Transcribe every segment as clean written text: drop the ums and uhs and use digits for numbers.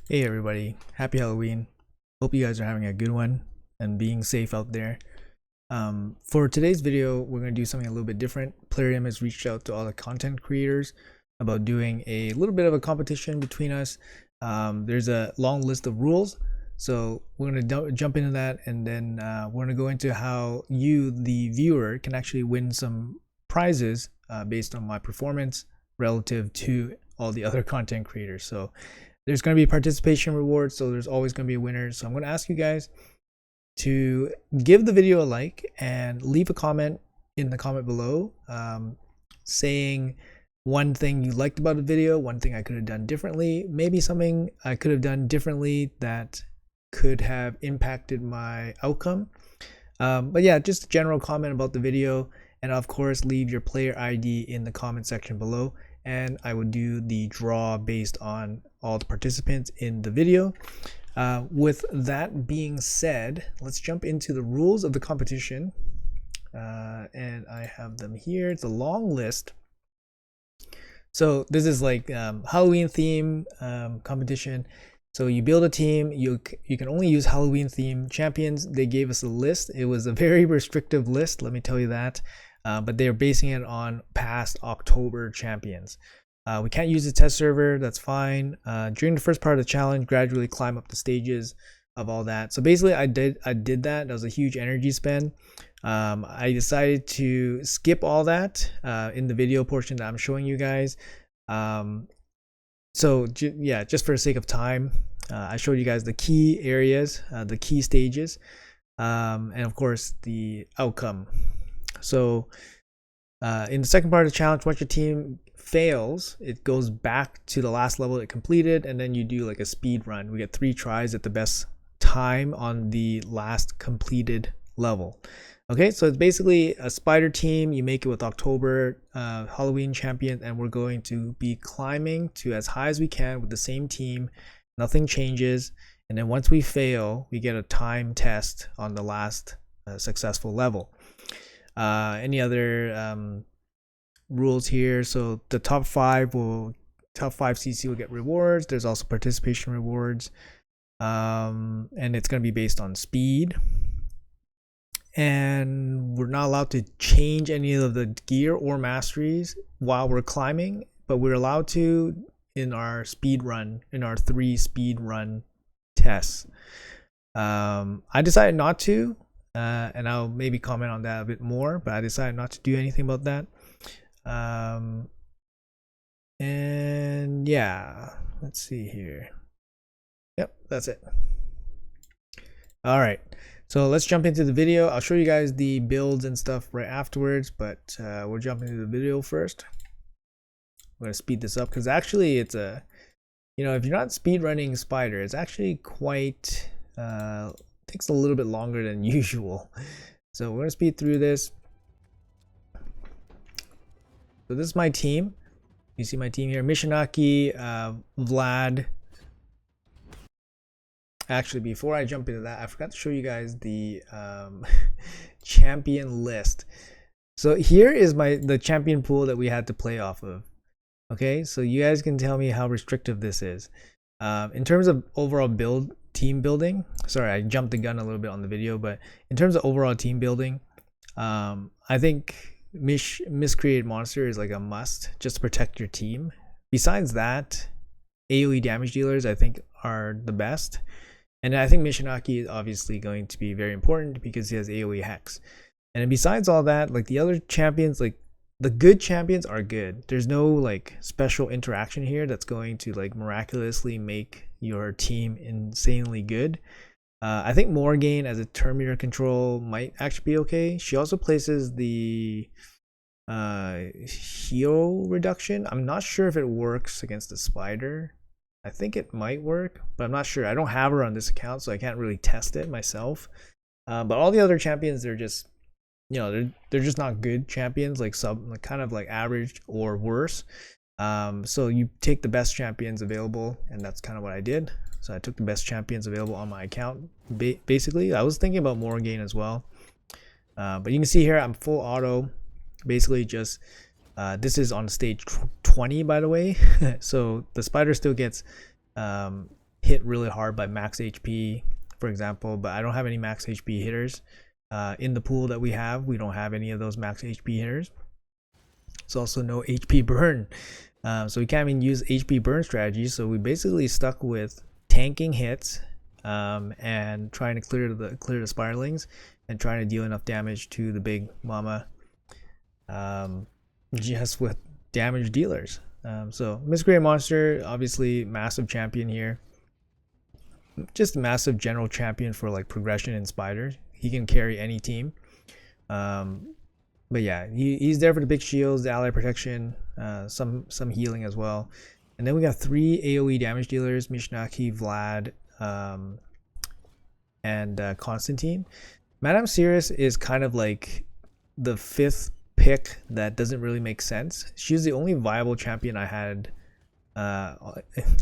Hey everybody, happy Halloween. Hope you guys are having a good one and being safe out there. For today's video, we're going to do something a little bit different. Plarium has reached out to all the content creators about doing a little bit of a competition between us. There's a long list of rules, so we're going to jump into that, and then we're going to go into how you, the viewer, can actually win some prizes based on my performance relative to all the other content creators. So there's going to be participation rewards, so there's always going to be a winner. So I'm going to ask you guys to give the video a like and leave a comment in the comment below, saying one thing you liked about the video, one thing I could have done differently, maybe something I could have done differently that could have impacted my outcome. But yeah, just a general comment about the video, and of course leave your player ID in the comment section below, and I will do the draw based on all the participants in the video. With that being said, let's jump into the rules of the competition, and I have them here. It's a long list. So this is like Halloween theme competition. So you build a team, you can only use Halloween theme champions. They gave us a list. It was a very restrictive list, let me tell you that. But they're basing it on past October champions. We can't use the test server, that's fine. During the first part of the challenge, gradually climb up the stages of all that. So basically I did that. That was a huge energy spend. I decided to skip all that in the video portion that I'm showing you guys. So yeah, just for the sake of time, I showed you guys the key areas, the key stages, and of course the outcome. So in the second part of the challenge, once your team fails, it goes back to the last level it completed, and then you do like a speed run. We get 3 tries at the best time on the last completed level. Okay, so it's basically a spider team. You make it with October Halloween champion, and we're going to be climbing to as high as we can with the same team. Nothing changes, and then once we fail, we get a time test on the last successful level. Any other rules here? So the top 5 CC will get rewards. There's also participation rewards, and it's going to be based on speed. And we're not allowed to change any of the gear or masteries while we're climbing, but we're allowed to in our speed run, in our 3 speed run tests. I decided not to, and I'll maybe comment on that a bit more, but I decided not to do anything about that. And yeah, let's see here. Yep, that's it. All right, so let's jump into the video. I'll show you guys the builds and stuff right afterwards, but we're jumping into the video first. I'm gonna speed this up because actually it's a, if you're not speed running Spider, it's actually quite takes a little bit longer than usual. So we're gonna speed through this. So this is my team. You see my team here: Mishinaki, Vlad. Actually, before I jump into that, I forgot to show you guys the champion list. So here is the champion pool that we had to play off of. Okay, so you guys can tell me how restrictive this is. In terms of overall team building, sorry, I jumped the gun a little bit on the video, but in terms of overall team building, I think Miscreated Monster is like a must just to protect your team. Besides that, AoE damage dealers I think are the best. And I think Mishinaki is obviously going to be very important because he has AoE Hex. And then besides all that, like the other champions, like the good champions are good. There's no like special interaction here that's going to like miraculously make your team insanely good. I think Morgane as a Terminator control might actually be okay. She also places the heal reduction. I'm not sure if it works against the spider. I think it might work, but I'm not sure. I don't have her on this account, so I can't really test it myself. But all the other champions, they're just, they're just not good champions, like kind of like average or worse. So you take the best champions available, and that's kind of what I did. So I took the best champions available on my account. Basically, I was thinking about Morgane as well, but you can see here I'm full auto. Basically, just this is on stage 20, by the way. So the spider still gets hit really hard by max HP, for example, but I don't have any max HP hitters. In the pool that we have, we don't have any of those max HP hitters. There's also no HP burn. So we can't even use HP burn strategies. So we basically stuck with tanking hits and trying to clear the spiralings and trying to deal enough damage to the big mama just with damage dealers. So Miscreant Monster, obviously massive champion here. Just a massive general champion for like progression and spiders. He can carry any team. But yeah, he's there for the big shields, the ally protection, some healing as well. And then we got 3 AoE damage dealers, Mishinaki, Vlad, and Constantine. Madame Cirrus is kind of like the 5th pick that doesn't really make sense. She's the only viable champion I had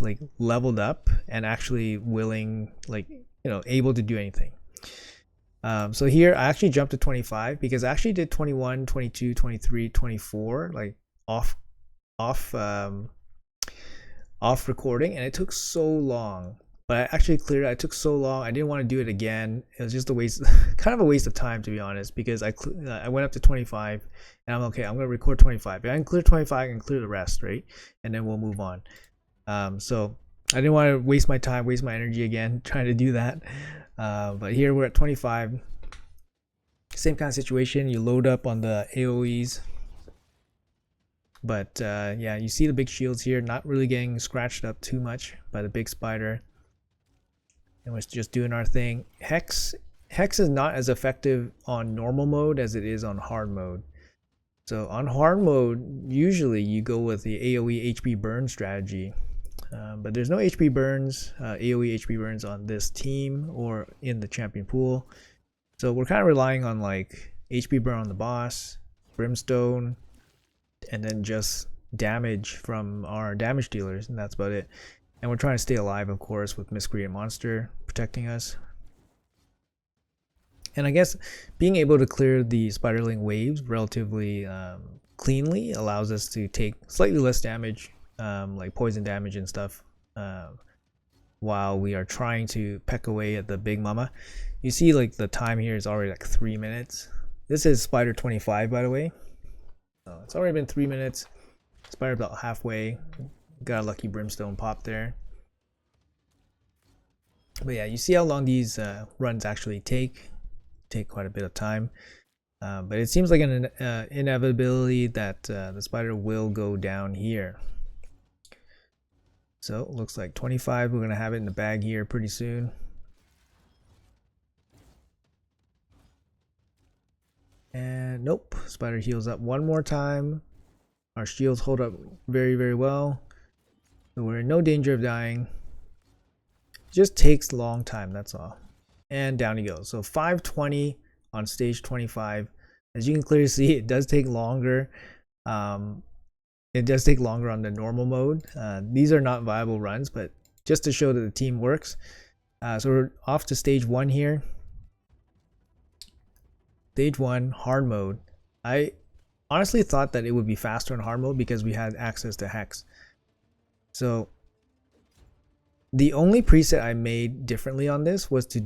like leveled up and actually willing, like, you know, able to do anything. So here I actually jumped to 25 because I actually did 21, 22, 23, 24 like off recording, and it took so long. But I actually cleared it. I took so long. I didn't want to do it again. It was just a waste, kind of a waste of time, to be honest, because I went up to 25 and I'm okay. I'm going to record 25. If I can clear 25, I can clear the rest, right? And then we'll move on. So I didn't want to waste my time, waste my energy again trying to do that. But here we're at 25. Same kind of situation. You load up on the AoEs. But yeah, you see the big shields here, not really getting scratched up too much by the big spider. And we're just doing our thing. Hex is not as effective on normal mode as it is on hard mode. So on hard mode, usually you go with the AoE HP burn strategy. But there's no HP burns, AoE HP burns on this team or in the champion pool. So we're kind of relying on like HP burn on the boss, brimstone, and then just damage from our damage dealers, and that's about it. And we're trying to stay alive, of course, with Miscreant Monster protecting us. And I guess being able to clear the spiderling waves relatively cleanly allows us to take slightly less damage, like poison damage and stuff, while we are trying to peck away at the big mama. You see, like, the time here is already like 3 minutes. This is Spider 25, by the way. So it's already been 3 minutes. Spider about halfway. Got a lucky brimstone pop there. But yeah, you see how long these runs actually take quite a bit of time. But it seems like an inevitability that the spider will go down here. So it looks like 25. We're gonna have it in the bag here pretty soon. And nope, spider heals up one more time. Our shields hold up very, very well. So we're in no danger of dying. It just takes a long time, that's all. And down he goes. So 520 on stage 25. As you can clearly see, it does take longer. It does take longer on the normal mode. These are not viable runs, but just to show that the team works. So we're off to stage 1 here. Stage 1, hard mode. I honestly thought that it would be faster in hard mode because we had access to Hex. So the only preset I made differently on this was to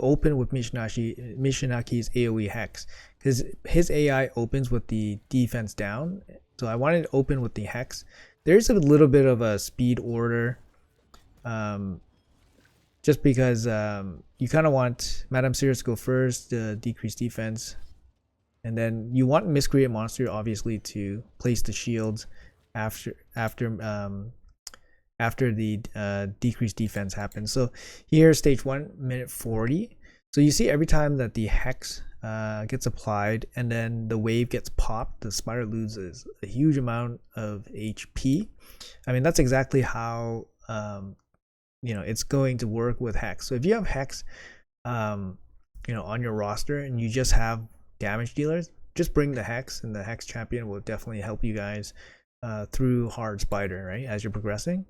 open with Mishinaki's AoE Hex, because his AI opens with the defense down. So I wanted to open with the Hex. There's a little bit of a speed order, just because you kind of want Madame Cirrus to go first, decrease defense, and then you want Miscreant Monster obviously to place the shields after the decreased defense happens. So here, stage 1, minute 40. So you see every time that the Hex gets applied and then the wave gets popped, the spider loses a huge amount of HP. I mean, that's exactly how you know, it's going to work with Hex. So if you have Hex you know, on your roster and you just have damage dealers, just bring the Hex, and the Hex champion will definitely help you guys through hard spider, right, as you're progressing.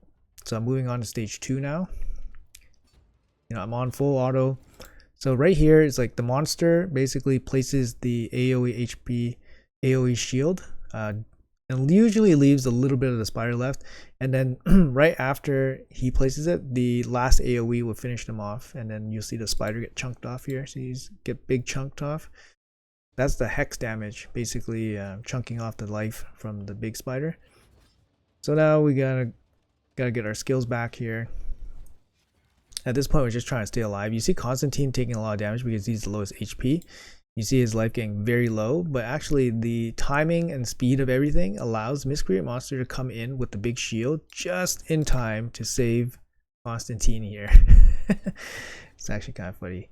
So I'm moving on to stage 2 now. You know, I'm on full auto. So right here is like the monster basically places the AoE HP AoE shield and usually leaves a little bit of the spider left, and then right after he places it, the last AoE will finish them off, and then you'll see the spider get chunked off here. So you get big chunked off. That's the hex damage, basically chunking off the life from the big spider. So now we gotta get our skills back here. At this point, we're just trying to stay alive. You see Constantine taking a lot of damage because he's the lowest HP. You see his life getting very low, but actually the timing and speed of everything allows Miscreant Monster to come in with the big shield just in time to save Constantine here. It's actually kind of funny.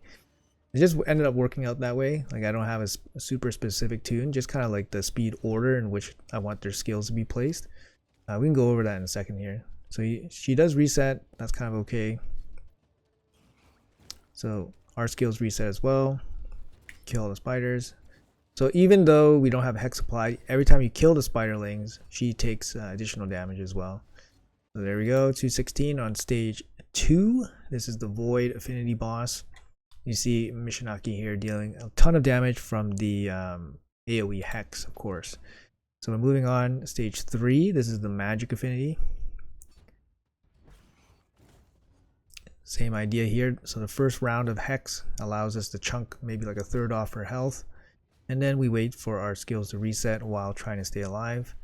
It just ended up working out that way. Like, I don't have a super specific tune, just kind of like the speed order in which I want their skills to be placed. We can go over that in a second here. So she does reset. That's kind of okay. So our skills reset as well. Kill all the spiders. So even though we don't have hex applied, every time you kill the spiderlings, she takes additional damage as well. So there we go, 216 on stage 2. This is the Void Affinity boss. You see Mishinaki here dealing a ton of damage from the AoE hex, of course. So we're moving on, stage 3. This is the Magic Affinity. Same idea here. So the first round of hex allows us to chunk maybe like a third off her health, and then we wait for our skills to reset while trying to stay alive.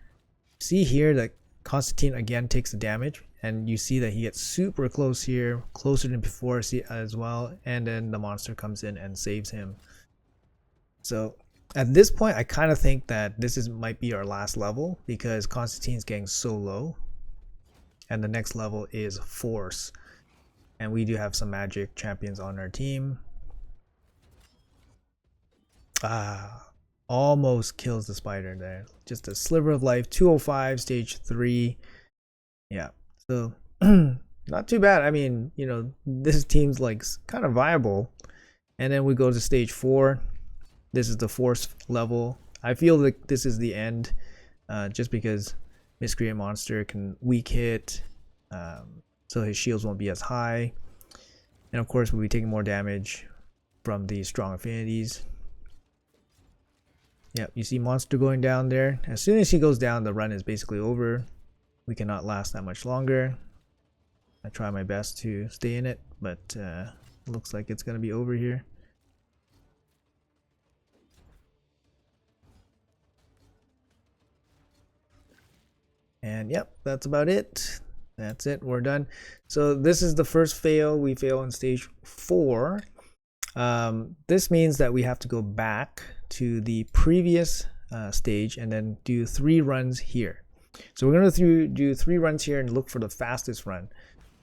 See here that Constantine again takes the damage, and you see that he gets super close here, closer than before as well, and then the monster comes in and saves him. So at this point, I kind of think that this might be our last level because Constantine's getting so low, and the next level is Force. And we do have some magic champions on our team. Almost kills the spider there. Just a sliver of life. 205, stage 3. Yeah, so not too bad. I mean, you know, this team's like kind of viable. And then we go to stage 4. This is the Force level. I feel like this is the end, just because Miscreant Monster can weak hit. So his shields won't be as high, and of course we'll be taking more damage from the strong affinities. Yep, you see monster going down there. As soon as he goes down, the run is basically over. We cannot last that much longer. I try my best to stay in it, but looks like it's gonna be over here. And yep, that's about it. That's it, we're done. So this is the first fail. We fail on stage 4. This means that we have to go back to the previous stage and then do 3 runs here. So we're going to do 3 runs here and look for the fastest run.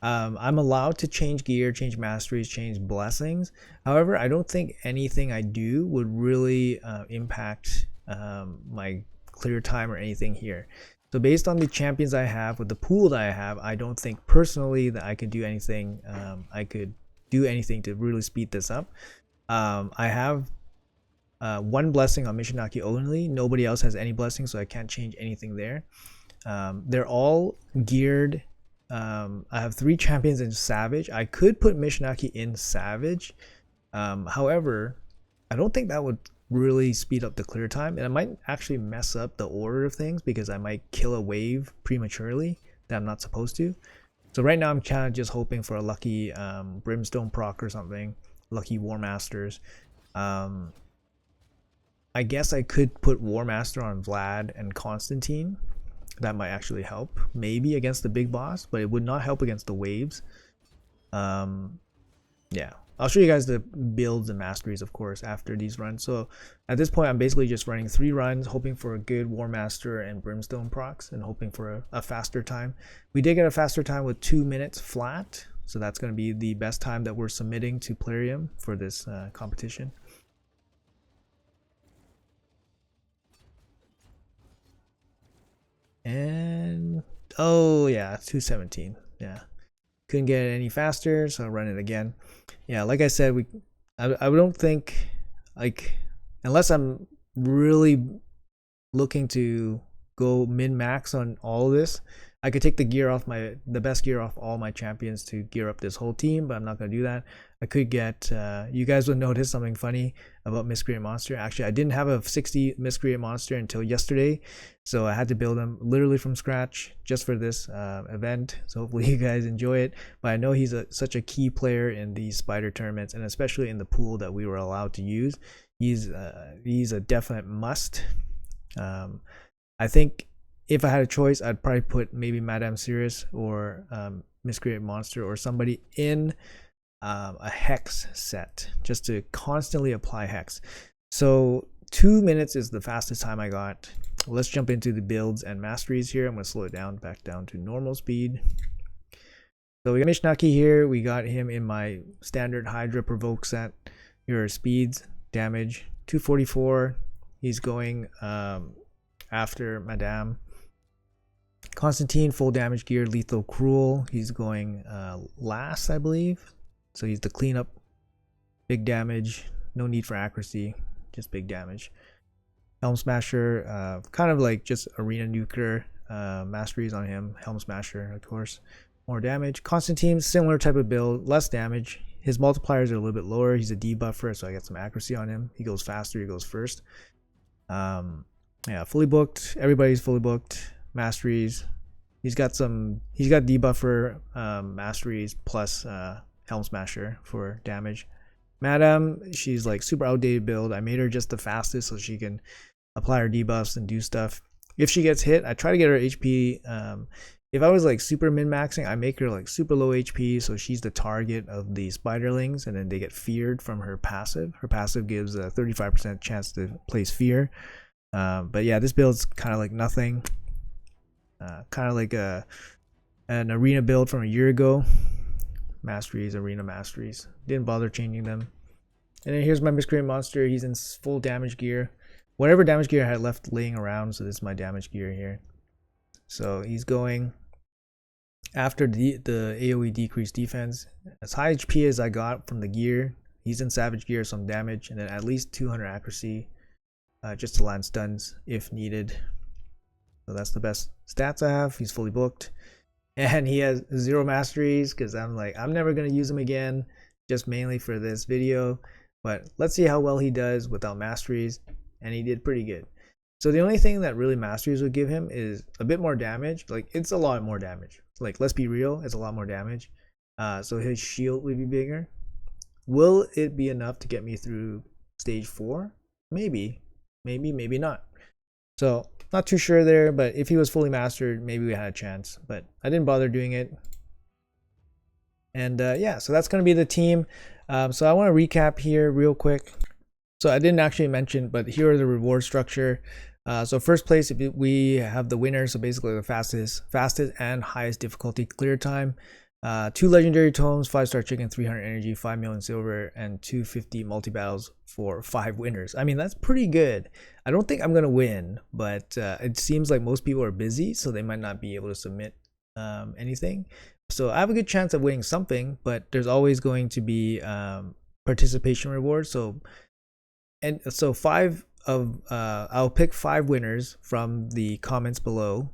I'm allowed to change gear, change masteries, change blessings. However, I don't think anything I do would really impact my clear time or anything here. So based on the champions I have, with the pool that I have, I don't think personally that I could do anything. To really speed this up. I have 1 blessing on Mishinaki only. Nobody else has any blessings, so I can't change anything there. They're all geared. I have 3 champions in Savage. I could put Mishinaki in Savage. However, I don't think that would really speed up the clear time, and it might actually mess up the order of things because I might kill a wave prematurely that I'm not supposed to. So right now I'm kind of just hoping for a lucky Brimstone proc or something, lucky War Masters. I guess I could put War Master on Vlad and Constantine. That might actually help, maybe against the big boss, but it would not help against the waves. Yeah, I'll show you guys the builds and masteries, of course, after these runs. So at this point, I'm basically just running 3 runs, hoping for a good War Master and Brimstone procs, and hoping for a faster time. We did get a faster time with 2 minutes flat, so that's going to be the best time that we're submitting to Plarium for this competition. And oh yeah, 217. Yeah, couldn't get it any faster, so I'll run it again. Yeah, like I said, I don't think, like, unless I'm really looking to go min-max on all of this, I could take the best gear off all my champions to gear up this whole team, but I'm not going to do that. I could get, you guys would notice something funny about Miscreant Monster. Actually, I didn't have a 60 Miscreant Monster until yesterday, so I had to build him literally from scratch just for this event. So hopefully you guys enjoy it. But I know he's such a key player in these spider tournaments, and especially in the pool that we were allowed to use. He's a definite must. I think if I had a choice, I'd probably put maybe Madame Cirrus or Miscreant Monster or somebody in a hex set just to constantly apply hex. So 2 minutes is the fastest time I got. Let's jump into the builds and masteries here. I'm going to slow it down back down to normal speed. So we got Mishnaki here. We got him in my standard Hydra provoke set. Here are speeds, damage, 244. He's going after Madame. Constantine, full damage gear, lethal cruel. He's going last, I believe. So he's the cleanup, big damage, no need for accuracy, just big damage. Helm Smasher, kind of like just arena nuker masteries on him. Helm Smasher, of course, more damage. Constantine, similar type of build, less damage. His multipliers are a little bit lower. He's a debuffer, so I got some accuracy on him. He goes faster, he goes first. Yeah, fully booked. Everybody's fully booked. Masteries. He's got debuffer masteries plus Helm Smasher for damage. Madame, she's like super outdated build. I made her just the fastest so she can apply her debuffs and do stuff. If she gets hit, I try to get her HP. If I was like super min-maxing, I make her like super low HP so she's the target of the spiderlings and then they get feared from her passive. Her passive gives a 35% chance to place fear. But yeah, this build's kind of like nothing. Kind of like an arena build from a year ago. Masteries, arena masteries. Didn't bother changing them. And then here's my Miscreant Monster. He's in full damage gear. Whatever damage gear I had left laying around, so this is my damage gear here. So he's going after the AoE decreased defense. As high HP as I got from the gear. He's in savage gear, some damage, and then at least 200 accuracy just to land stuns if needed. So that's the best stats I have. He's fully booked. And he has 0 masteries because I'm never going to use him again, just mainly for this video. But let's see how well he does without masteries. And he did pretty good. So the only thing that really masteries would give him is a bit more damage. Like, it's a lot more damage. Like, let's be real, it's a lot more damage. So his shield would be bigger. Will it be enough to get me through stage 4? Maybe. Maybe not. So not too sure there, but if he was fully mastered, maybe we had a chance, but I didn't bother doing it. And yeah, so that's going to be the team. So I want to recap here real quick. So I didn't actually mention, but here are the reward structure. So first place, we have the winner, so basically the fastest and highest difficulty clear time. 2 legendary tomes, 5-star chicken, 300 energy, 5 million silver, and 250 multi-battles for 5 winners. I mean, that's pretty good. I don't think I'm going to win, but it seems like most people are busy, so they might not be able to submit anything. So I have a good chance of winning something, but there's always going to be participation rewards. So 5 of I'll pick 5 winners from the comments below,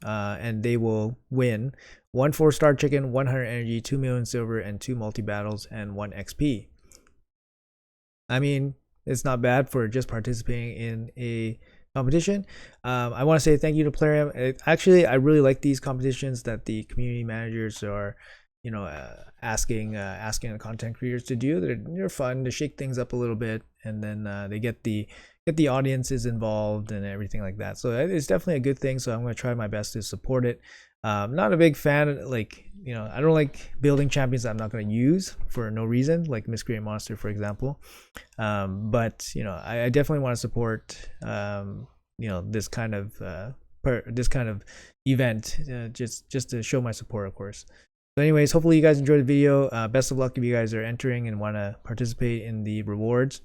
and they will win 1 4-star chicken, 100 energy, 2 million silver, and 2 multi-battles, and 1 XP. I mean, it's not bad for just participating in a competition. I want to say thank you to Plarium. Actually, I really like these competitions that the community managers are, asking the content creators to do. They're fun to shake things up a little bit, and then they get the audiences involved and everything like that. So it's definitely a good thing. So I'm going to try my best to support it. Not a big fan, I don't like building champions that I'm not going to use for no reason, like Miscreant Monster, for example. But I definitely want to support this kind of event, just to show my support, of course. So anyways, hopefully you guys enjoyed the video. Best of luck if you guys are entering and want to participate in the rewards.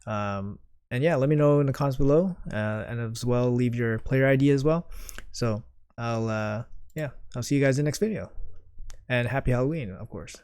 And yeah, let me know in the comments below, and as well leave your player ID as well. So I'll see you guys in the next video, and happy Halloween, of course.